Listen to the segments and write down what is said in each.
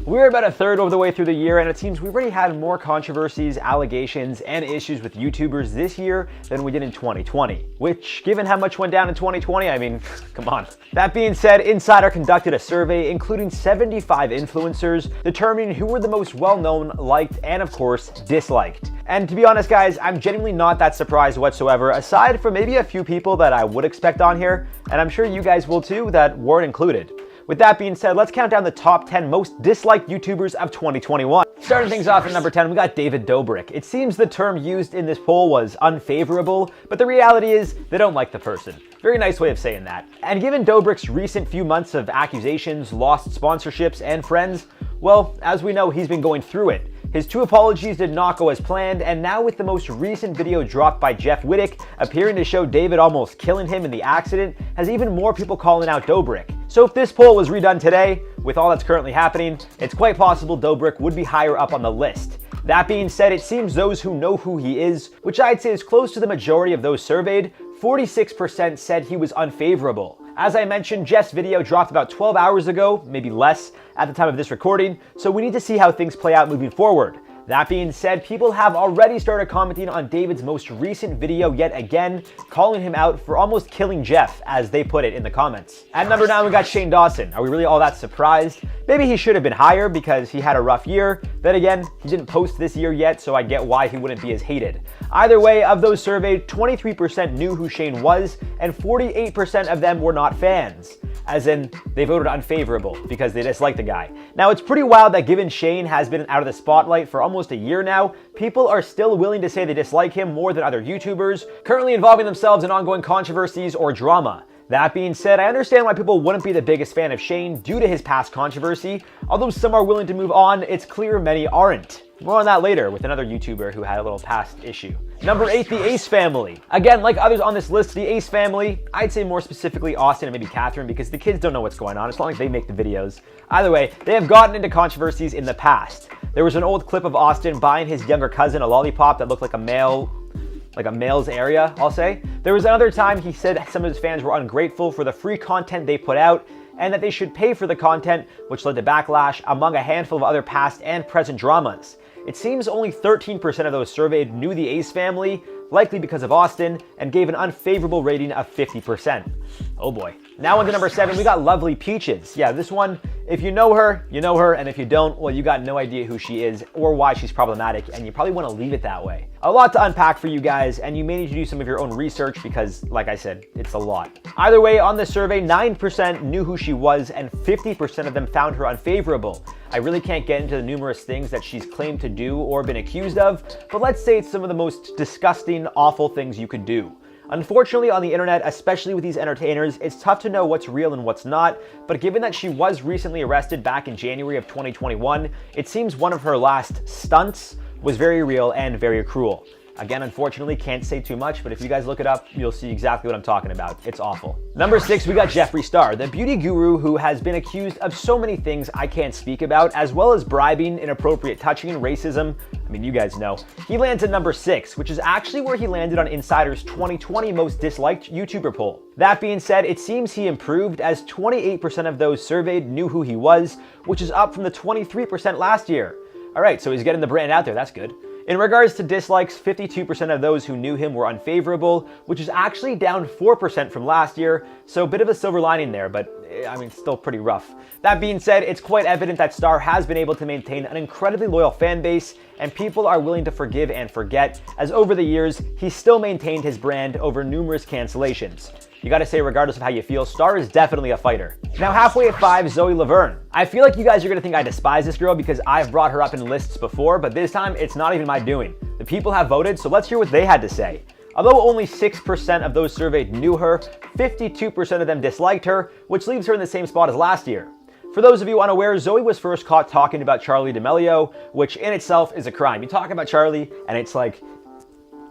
We're about a third of the way through the year, and it seems we've already had more controversies, allegations, and issues with YouTubers this year than we did in 2020. Which, given how much went down in 2020, I mean, come on. That being said, Insider conducted a survey including 75 influencers, determining who were the most well-known, liked, and of course, disliked. And to be honest, guys, I'm genuinely not that surprised whatsoever, aside from maybe a few people that I would expect on here, and I'm sure you guys will too, that weren't included. With that being said, let's count down the top 10 most disliked YouTubers of 2021. Starting things off at number 10, we got David Dobrik. It seems the term used in this poll was unfavorable, but the reality is they don't like the person. Very nice way of saying that. And given Dobrik's recent few months of accusations, lost sponsorships, and friends, well, as we know, he's been going through it. His 2 apologies did not go as planned, and now with the most recent video dropped by Jeff Wittick appearing to show David almost killing him in the accident, has even more people calling out Dobrik. So if this poll was redone today, with all that's currently happening, it's quite possible Dobrik would be higher up on the list. That being said, it seems those who know who he is, which I'd say is close to the majority of those surveyed, 46% said he was unfavorable. As I mentioned, Jeff's video dropped about 12 hours ago, maybe less, at the time of this recording, so we need to see how things play out moving forward. That being said, people have already started commenting on David's most recent video yet again, calling him out for almost killing Jeff, as they put it in the comments. At number 9, we got Shane Dawson. Are we really all that surprised? Maybe he should have been higher because he had a rough year. Then again, he didn't post this year yet, so I get why he wouldn't be as hated. Either way, of those surveyed, 23% knew who Shane was, and 48% of them were not fans. As in, they voted unfavorable because they disliked the guy. Now, it's pretty wild that given Shane has been out of the spotlight for almost a year now, people are still willing to say they dislike him more than other YouTubers, currently involving themselves in ongoing controversies or drama. That being said, I understand why people wouldn't be the biggest fan of Shane due to his past controversy. Although some are willing to move on, it's clear many aren't. More on that later with another YouTuber who had a little past issue. Number 8, the Ace family. Again, like others on this list, the Ace family, I'd say more specifically Austin and maybe Catherine, because the kids don't know what's going on. It's not like they make the videos. Either way, they have gotten into controversies in the past. There was an old clip of Austin buying his younger cousin a lollipop that looked like a male's area, I'll say. There was another time he said some of his fans were ungrateful for the free content they put out, and that they should pay for the content, which led to backlash among a handful of other past and present dramas. It seems only 13% of those surveyed knew the Ace family, likely because of Austin, and gave an unfavorable rating of 50%. Oh boy. Now on to number 7, we got Lovely Peaches. Yeah, this one, if you know her, and if you don't, well, you got no idea who she is or why she's problematic, and you probably want to leave it that way. A lot to unpack for you guys, and you may need to do some of your own research because, like I said, it's a lot. Either way, on this survey, 9% knew who she was, and 50% of them found her unfavorable. I really can't get into the numerous things that she's claimed to do or been accused of, but let's say it's some of the most disgusting, awful things you could do. Unfortunately, on the internet, especially with these entertainers, it's tough to know what's real and what's not, but given that she was recently arrested back in January of 2021, it seems one of her last stunts was very real and very cruel. Again, unfortunately, can't say too much, but if you guys look it up, you'll see exactly what I'm talking about. It's awful. Number 6, we got Jeffree Star, the beauty guru who has been accused of so many things I can't speak about, as well as bribing, inappropriate touching, and racism. I mean, you guys know. He lands at number 6, which is actually where he landed on Insider's 2020 most disliked YouTuber poll. That being said, it seems he improved, as 28% of those surveyed knew who he was, which is up from the 23% last year. All right, so he's getting the brand out there, that's good. In regards to dislikes, 52% of those who knew him were unfavorable, which is actually down 4% from last year, so a bit of a silver lining there, but I mean, still pretty rough. That being said, it's quite evident that Star has been able to maintain an incredibly loyal fan base, and people are willing to forgive and forget, as over the years, he's still maintained his brand over numerous cancellations. You gotta say, regardless of how you feel, Star is definitely a fighter. Now, halfway at 5, Zoe Laverne. I feel like you guys are gonna think I despise this girl because I've brought her up in lists before, but this time it's not even my doing. The people have voted, so let's hear what they had to say. Although only 6% of those surveyed knew her, 52% of them disliked her, which leaves her in the same spot as last year. For those of you unaware, Zoe was first caught talking about Charli D'Amelio, which in itself is a crime. You talk about Charli, and it's like,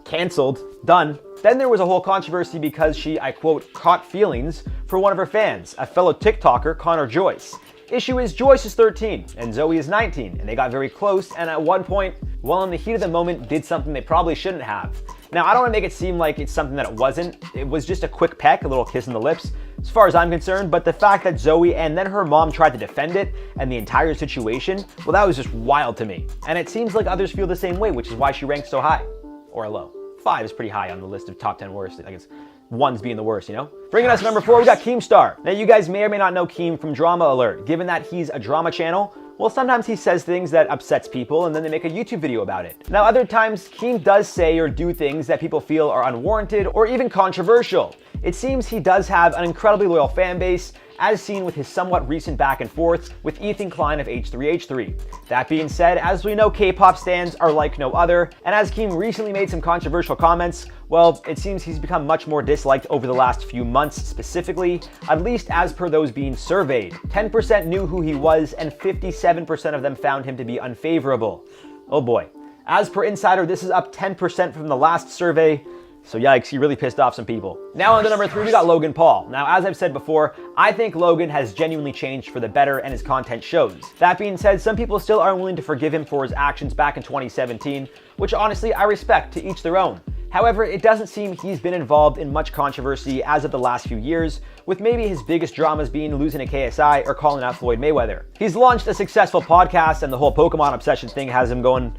canceled, done. Then there was a whole controversy because she, I quote, caught feelings for one of her fans, a fellow TikToker, Connor Joyce. Issue is Joyce is 13 and Zoe is 19, and they got very close, and at one point, well, in the heat of the moment, did something they probably shouldn't have. Now, I don't want to make it seem like it's something that it wasn't. It was just a quick peck, a little kiss on the lips, as far as I'm concerned, but the fact that Zoe and then her mom tried to defend it and the entire situation, well, that was just wild to me. And it seems like others feel the same way, which is why she ranks so high. Or low. 5 is pretty high on the list of top 10 worst. I guess 1's being the worst, you know? Bringing us to number 4, we got Keemstar. Now, you guys may or may not know Keem from Drama Alert. Given that he's a drama channel, well, sometimes he says things that upsets people and then they make a YouTube video about it. Now, other times, Keem does say or do things that people feel are unwarranted or even controversial. It seems he does have an incredibly loyal fan base, as seen with his somewhat recent back and forths with Ethan Klein of H3H3. That being said, as we know, K-pop stans are like no other, and as Keem recently made some controversial comments, well, it seems he's become much more disliked over the last few months specifically, at least as per those being surveyed. 10% knew who he was, and 57% of them found him to be unfavorable. Oh boy. As per Insider, this is up 10% from the last survey. So yikes, he really pissed off some people. Now on to number 3, we got Logan Paul. Now, as I've said before, I think Logan has genuinely changed for the better and his content shows. That being said, some people still aren't willing to forgive him for his actions back in 2017, which honestly I respect, to each their own. However, it doesn't seem he's been involved in much controversy as of the last few years, with maybe his biggest dramas being losing to KSI or calling out Floyd Mayweather. He's launched a successful podcast, and the whole Pokemon obsession thing has him going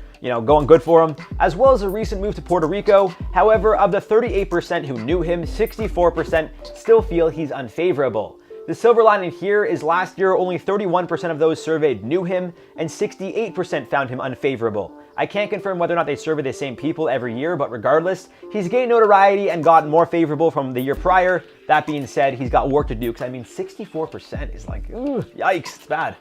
good for him, as well as a recent move to Puerto Rico. However, of the 38% who knew him, 64% still feel he's unfavorable. The silver lining here is last year, only 31% of those surveyed knew him, and 68% found him unfavorable. I can't confirm whether or not they survey the same people every year, but regardless, he's gained notoriety and gotten more favorable from the year prior. That being said, he's got work to do, because I mean, 64% is like, ooh, yikes, it's bad.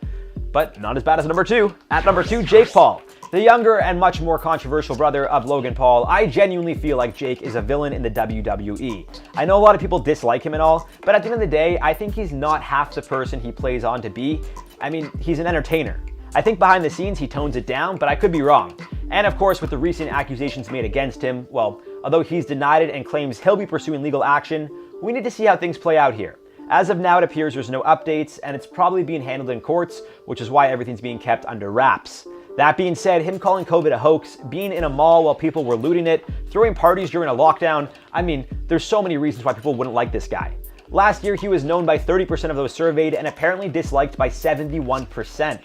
But not as bad as number 2. At number 2, Jake Paul. The younger and much more controversial brother of Logan Paul, I genuinely feel like Jake is a villain in the WWE. I know a lot of people dislike him and all, but at the end of the day, I think he's not half the person he plays on to be. I mean, he's an entertainer. I think behind the scenes he tones it down, but I could be wrong. And of course, with the recent accusations made against him, well, although he's denied it and claims he'll be pursuing legal action, we need to see how things play out here. As of now, it appears there's no updates, and it's probably being handled in courts, which is why everything's being kept under wraps. That being said, him calling COVID a hoax, being in a mall while people were looting it, throwing parties during a lockdown, I mean, there's so many reasons why people wouldn't like this guy. Last year, he was known by 30% of those surveyed and apparently disliked by 71%.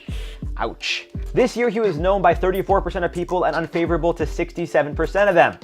Ouch. This year, he was known by 34% of people and unfavorable to 67% of them.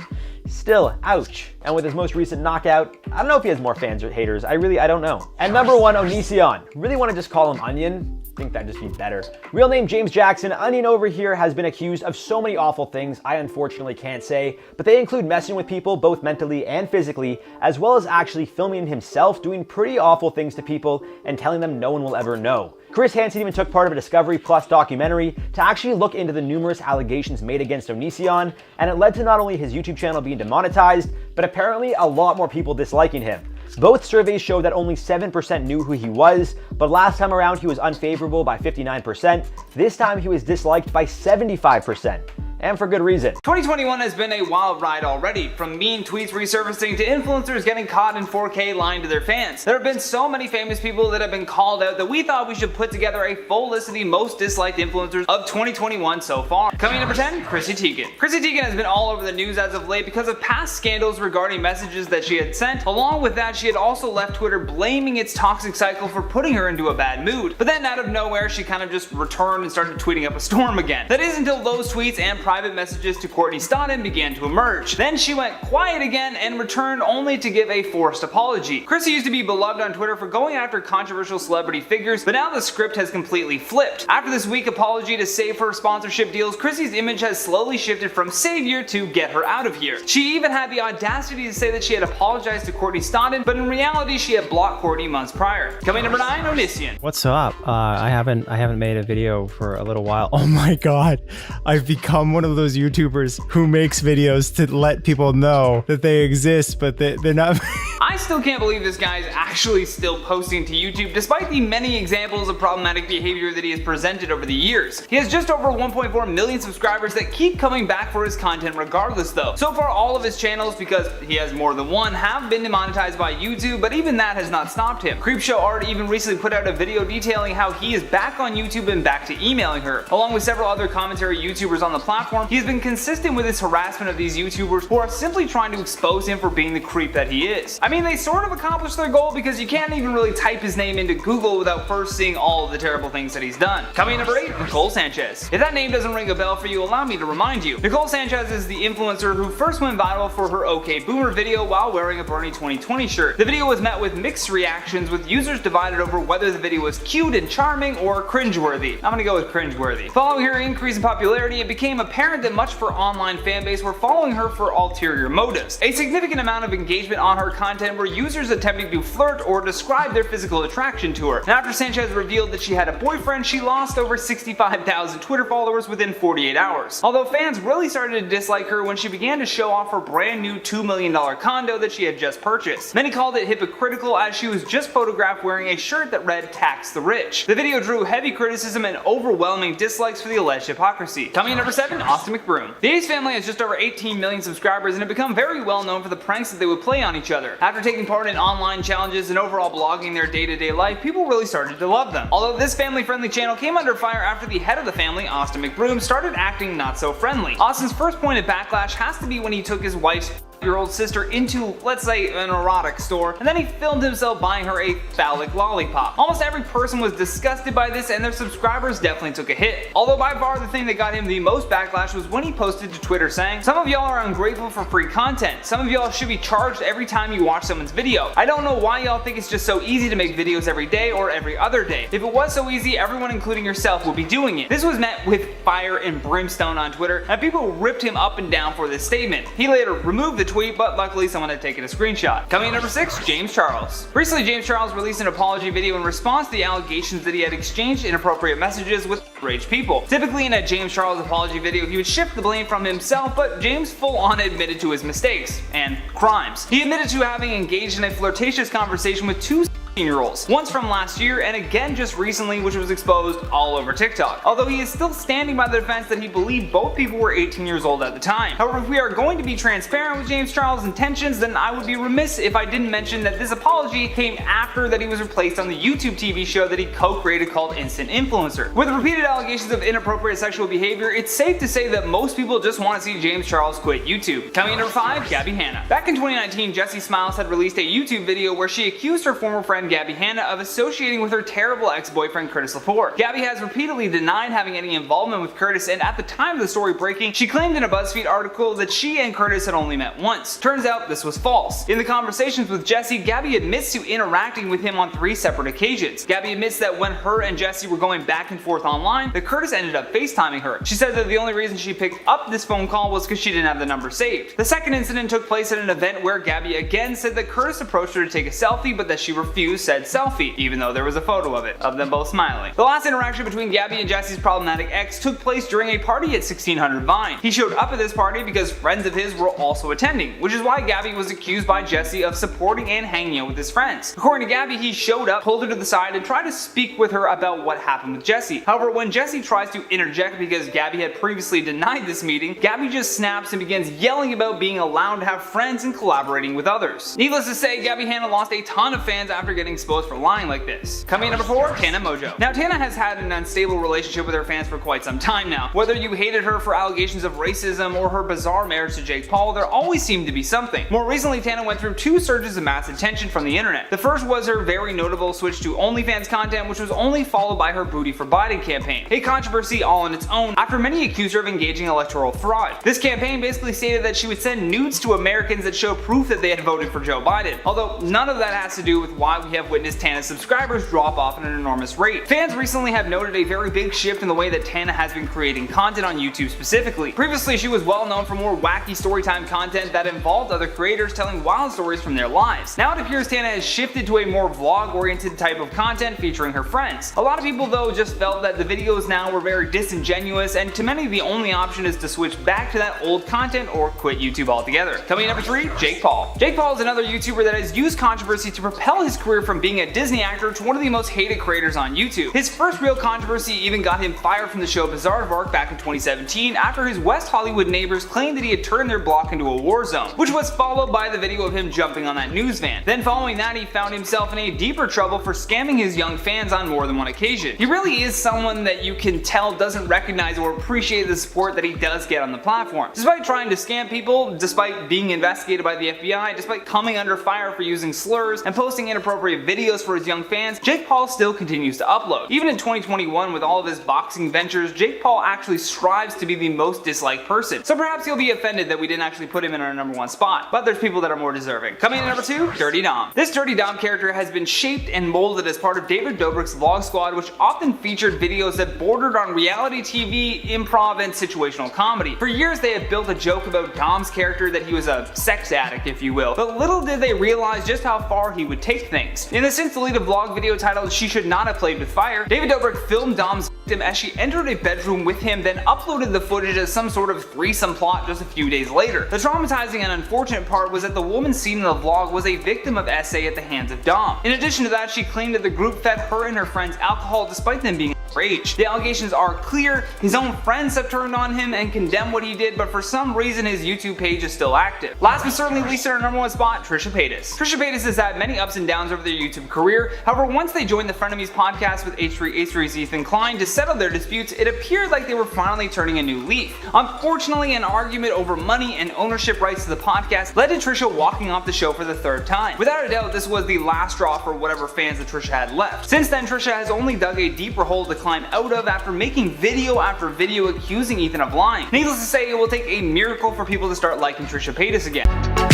Still, ouch. And with his most recent knockout, I don't know if he has more fans or haters. I don't know. And number 1, Onision. Really want to just call him Onion. I think that'd just be better. Real name James Jackson. Onion over here has been accused of so many awful things I unfortunately can't say, but they include messing with people both mentally and physically, as well as actually filming himself doing pretty awful things to people and telling them no one will ever know. Chris Hansen even took part of a Discovery Plus documentary to actually look into the numerous allegations made against Onision, and it led to not only his YouTube channel being demonetized, but apparently a lot more people disliking him. Both surveys showed that only 7% knew who he was, but last time around he was unfavorable by 59%. This time he was disliked by 75%. And for good reason. 2021 has been a wild ride already, from mean tweets resurfacing to influencers getting caught in 4K lying to their fans. There have been so many famous people that have been called out that we thought we should put together a full list of the most disliked influencers of 2021 so far. Coming in number 10, Chrissy Teigen. Chrissy Teigen has been all over the news as of late because of past scandals regarding messages that she had sent. Along with that, she had also left Twitter blaming its toxic cycle for putting her into a bad mood. But then out of nowhere, she kind of just returned and started tweeting up a storm again. That is until those tweets and private messages to Courtney Stodden began to emerge. Then she went quiet again and returned only to give a forced apology. Chrissy used to be beloved on Twitter for going after controversial celebrity figures, but now the script has completely flipped. After this weak apology to save her sponsorship deals, Chrissy's image has slowly shifted from savior to get her out of here. She even had the audacity to say that she had apologized to Courtney Stodden, but in reality she had blocked Courtney months prior. Coming number 9, Onision. What's up? I haven't made a video for a little while. Oh my god, I've become one of those YouTubers who makes videos to let people know that they exist, but they're not. I still can't believe this guy is actually still posting to YouTube despite the many examples of problematic behavior that he has presented over the years. He has just over 1.4 million subscribers that keep coming back for his content regardless though. So far all of his channels, because he has more than one, have been demonetized by YouTube, but even that has not stopped him. Creepshow Art even recently put out a video detailing how he is back on YouTube and back to emailing her, along with several other commentary YouTubers on the platform. platform, he has been consistent with his harassment of these YouTubers who are simply trying to expose him for being the creep that he is. I mean, they sort of accomplished their goal because you can't even really type his name into Google without first seeing all of the terrible things that he's done. Coming in number 8, Nicole Sanchez. If that name doesn't ring a bell for you, allow me to remind you. Nicole Sanchez is the influencer who first went viral for her OK Boomer video while wearing a Bernie 2020 shirt. The video was met with mixed reactions, with users divided over whether the video was cute and charming or cringeworthy. I'm gonna go with cringeworthy. Following her increase in popularity, it became apparent that much of her online fanbase were following her for ulterior motives. A significant amount of engagement on her content were users attempting to flirt or describe their physical attraction to her. And after Sanchez revealed that she had a boyfriend, she lost over 65,000 Twitter followers within 48 hours. Although fans really started to dislike her when she began to show off her brand new $2 million condo that she had just purchased. Many called it hypocritical as she was just photographed wearing a shirt that read "Tax the Rich." The video drew heavy criticism and overwhelming dislikes for the alleged hypocrisy. Coming in number 7, Austin McBroom. The Ace family has just over 18 million subscribers and have become very well known for the pranks that they would play on each other. After taking part in online challenges and overall blogging their day-to-day life, people really started to love them. Although this family-friendly channel came under fire after the head of the family, Austin McBroom, started acting not so friendly. Austin's first point of backlash has to be when he took his wife's year-old sister into, let's say, an erotic store, and then he filmed himself buying her a phallic lollipop. Almost every person was disgusted by this, and their subscribers definitely took a hit. Although by far the thing that got him the most backlash was when he posted to Twitter saying, "Some of y'all are ungrateful for free content. Some of y'all should be charged every time you watch someone's video. I don't know why y'all think it's just so easy to make videos every day or every other day. If it was so easy, everyone including yourself would be doing it." This was met with fire and brimstone on Twitter, and people ripped him up and down for this statement. He later removed the tweet, but luckily someone had taken a screenshot. Coming in number 6, James Charles. Recently, James Charles released an apology video in response to the allegations that he had exchanged inappropriate messages with outraged people. Typically in a James Charles apology video, he would shift the blame from himself, but James full-on admitted to his mistakes and crimes. He admitted to having engaged in a flirtatious conversation with two 16-year-olds, once from last year and again just recently, which was exposed all over TikTok. Although he is still standing by the defense that he believed both people were 18 years old at the time. However, if we are going to be transparent with James Charles' intentions, then I would be remiss if I didn't mention that this apology came after that he was replaced on the YouTube TV show that he co-created called Instant Influencer. With repeated allegations of inappropriate sexual behavior, it's safe to say that most people just want to see James Charles quit YouTube. Coming in number 5, Gabbie Hanna. Back in 2019, Jessie Smiles had released a YouTube video where she accused her former friend Gabbie Hanna of associating with her terrible ex-boyfriend Curtis Lepore. Gabbie has repeatedly denied having any involvement with Curtis, and at the time of the story breaking, she claimed in a BuzzFeed article that she and Curtis had only met once. Turns out this was false. In the conversations with Jessie, Gabbie admits to interacting with him on 3 separate occasions. Gabbie admits that when her and Jessie were going back and forth online, that Curtis ended up FaceTiming her. She said that the only reason she picked up this phone call was because she didn't have the number saved. The second incident took place at an event where Gabbie again said that Curtis approached her to take a selfie, but that she refused said selfie, even though there was a photo of it, of them both smiling. The last interaction between Gabbie and Jessie's problematic ex took place during a party at 1600 Vine. He showed up at this party because friends of his were also attending, which is why Gabbie was accused by Jessie of supporting and hanging out with his friends. According to Gabbie, he showed up, pulled her to the side, and tried to speak with her about what happened with Jessie. However, when Jessie tries to interject because Gabbie had previously denied this meeting, Gabbie just snaps and begins yelling about being allowed to have friends and collaborating with others. Needless to say, Gabbie Hanna lost a ton of fans after getting exposed for lying like this. Coming in number 4, Tana Mongeau. Now, Tana has had an unstable relationship with her fans for quite some time now. Whether you hated her for allegations of racism or her bizarre marriage to Jake Paul, there always seemed to be something. More recently, Tana went through 2 surges of mass attention from the internet. The first was her very notable switch to OnlyFans content, which was only followed by her Booty for Biden campaign, a controversy all on its own after many accused her of engaging in electoral fraud. This campaign basically stated that she would send nudes to Americans that show proof that they had voted for Joe Biden, although none of that has to do with why we have witnessed Tana's subscribers drop off at an enormous rate. Fans recently have noted a very big shift in the way that Tana has been creating content on YouTube specifically. Previously, she was well known for more wacky storytime content that involved other creators telling wild stories from their lives. Now it appears Tana has shifted to a more vlog-oriented type of content featuring her friends. A lot of people though just felt that the videos now were very disingenuous, and to many the only option is to switch back to that old content or quit YouTube altogether. Coming in number 3, Jake Paul. Jake Paul is another YouTuber that has used controversy to propel his career career from being a Disney actor to one of the most hated creators on YouTube. His first real controversy even got him fired from the show Bizarre back in 2017 after his West Hollywood neighbors claimed that he had turned their block into a war zone, which was followed by the video of him jumping on that news van. Then following that, he found himself in a deeper trouble for scamming his young fans on more than one occasion. He really is someone that you can tell doesn't recognize or appreciate the support that he does get on the platform. Despite trying to scam people, despite being investigated by the FBI, despite coming under fire for using slurs and posting inappropriate videos for his young fans, Jake Paul still continues to upload. Even in 2021, with all of his boxing ventures, Jake Paul actually strives to be the most disliked person. So perhaps you'll be offended that we didn't actually put him in our #1 spot, but there's people that are more deserving. Coming in at #2, Durte Dom. This Durte Dom character has been shaped and molded as part of David Dobrik's Vlog Squad, which often featured videos that bordered on reality TV, improv, and situational comedy. For years, they had built a joke about Dom's character that he was a sex addict, if you will, but little did they realize just how far he would take things. In the since-deleted vlog video titled "She Should Not Have Played With Fire," David Dobrik filmed Dom's victim as she entered a bedroom with him, then uploaded the footage as some sort of threesome plot just a few days later. The traumatizing and unfortunate part was that the woman seen in the vlog was a victim of SA at the hands of Dom. In addition to that, she claimed that the group fed her and her friends alcohol despite them being underage. The allegations are clear. His own friends have turned on him and condemned what he did, but for some reason his YouTube page is still active. Last but certainly least, in our #1 spot, Trisha Paytas. Trisha Paytas has had many ups and downs over their YouTube career. However, once they joined the Frenemies podcast with H3's Ethan Klein to settle their disputes, it appeared like they were finally turning a new leaf. Unfortunately, an argument over money and ownership rights to the podcast led to Trisha walking off the show for the 3rd time. Without a doubt, this was the last straw for whatever fans that Trisha had left. Since then, Trisha has only dug a deeper hole to climb out of after making video after video accusing Ethan of lying. Needless to say, it will take a miracle for people to start liking Trisha Paytas again.